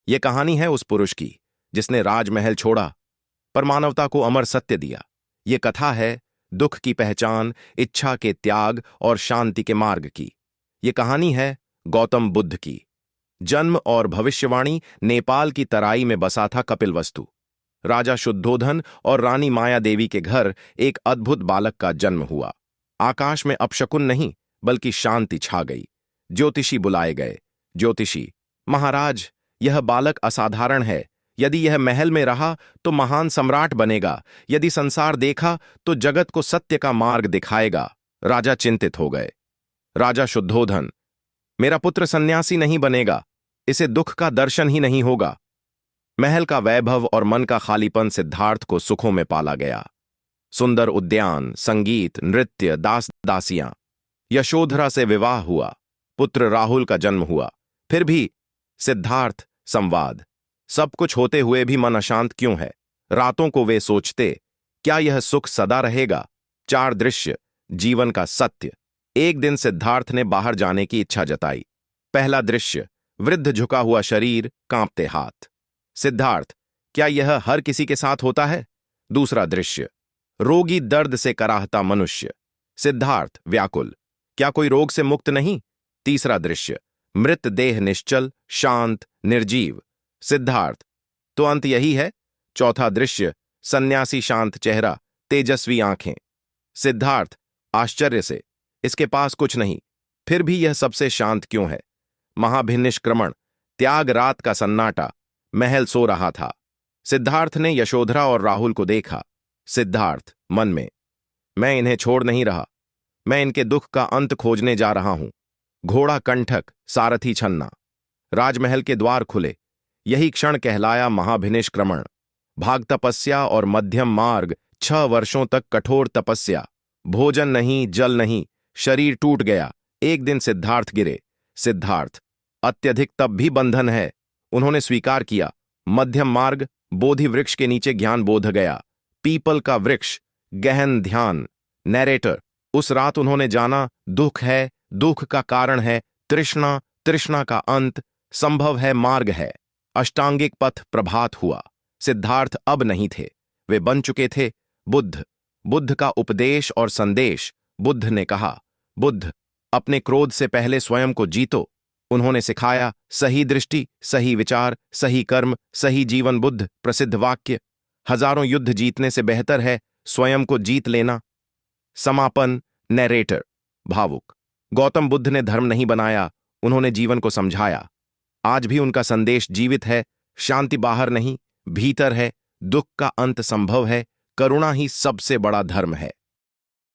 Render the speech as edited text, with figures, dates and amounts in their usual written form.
ये कहानी है उस पुरुष की जिसने राजमहल छोड़ा पर मानवता को अमर सत्य दिया। ये कथा है दुख की पहचान, इच्छा के त्याग और शांति के मार्ग की। ये कहानी है गौतम बुद्ध की। जन्म और भविष्यवाणी। नेपाल की तराई में बसा था कपिलवस्तु। राजा शुद्धोधन और रानी माया देवी के घर एक अद्भुत बालक का जन्म हुआ। आकाश में अपशकुन नहीं बल्कि शांति छा गई। ज्योतिषी बुलाए गए। ज्योतिषी, महाराज, यह बालक असाधारण है। यदि यह महल में रहा तो महान सम्राट बनेगा। यदि संसार देखा तो जगत को सत्य का मार्ग दिखाएगा। राजा चिंतित हो गए। राजा शुद्धोधन, मेरा पुत्र सन्यासी नहीं बनेगा। इसे दुख का दर्शन ही नहीं होगा। महल का वैभव और मन का खालीपन सिद्धार्थ को सुखों में पाला गया। सुंदर उद्यान, संगीत, नृत्य, दास दासियां। यशोधरा से विवाह हुआ। पुत्र राहुल का जन्म हुआ। फिर भी सिद्धार्थ, संवाद। सब कुछ होते हुए भी मन अशांत क्यों है? रातों को वे सोचते, क्या यह सुख सदा रहेगा? 4 दृश्य, जीवन का सत्य। एक दिन सिद्धार्थ ने बाहर जाने की इच्छा जताई। पहला दृश्य, वृद्ध झुका हुआ शरीर, कांपते हाथ। सिद्धार्थ, क्या यह हर किसी के साथ होता है? दूसरा दृश्य, रोगी दर्द से कराहता मनुष्य। सिद्धार्थ, व्याकुल, क्या कोई रोग से मुक्त नहीं? तीसरा दृश्य, मृत देह निश्चल, शांत, निर्जीव। सिद्धार्थ, तो अंत यही है? चौथा दृश्य, सन्यासी, शांत चेहरा, तेजस्वी आंखें। सिद्धार्थ, आश्चर्य से, इसके पास कुछ नहीं, फिर भी यह सबसे शांत क्यों है? महाभिनिष्क्रमण, त्याग, रात का सन्नाटा। महल सो रहा था। सिद्धार्थ ने यशोधरा और राहुल को देखा। सिद्धार्थ, मन में, मैं इन्हें छोड़ नहीं रहा। मैं इनके दुख का अंत खोजने जा रहा हूं। घोड़ा कंठक, सारथी छन्ना। राजमहल के द्वार खुले। यही क्षण कहलाया महाभिनिष्क्रमण। भाग तपस्या और मध्यम मार्ग, 6 वर्षों तक कठोर तपस्या। भोजन नहीं, जल नहीं, शरीर टूट गया। एक दिन सिद्धार्थ गिरे। सिद्धार्थ, अत्यधिक तप भी बंधन है। उन्होंने स्वीकार किया। मध्यम मार्ग, बोधि वृक्ष के नीचे ज्ञान बोध गया। पीपल का वृक्ष, गहन ध्यान। नैरेटर, उस रात उन्होंने जाना, दुख है, दुख का कारण है तृष्णा, तृष्णा का अंत संभव है, मार्ग है। अष्टांगिक पथ प्रभात हुआ। सिद्धार्थ अब नहीं थे, वे बन चुके थे बुद्ध। बुद्ध का उपदेश और संदेश। बुद्ध ने कहा, बुद्ध, अपने क्रोध से पहले स्वयं को जीतो। उन्होंने सिखाया, सही दृष्टि, सही विचार, सही कर्म, सही जीवन। बुद्ध प्रसिद्ध वाक्य। हजारों युद्ध जीतने से बेहतर है स्वयं को जीत लेना। समापन। नैरेटर, भावुक, गौतम बुद्ध ने धर्म नहीं बनाया, उन्होंने जीवन को समझाया। आज भी उनका संदेश जीवित है। शांति बाहर नहीं, भीतर है। दुख का अंत संभव है। करुणा ही सबसे बड़ा धर्म है।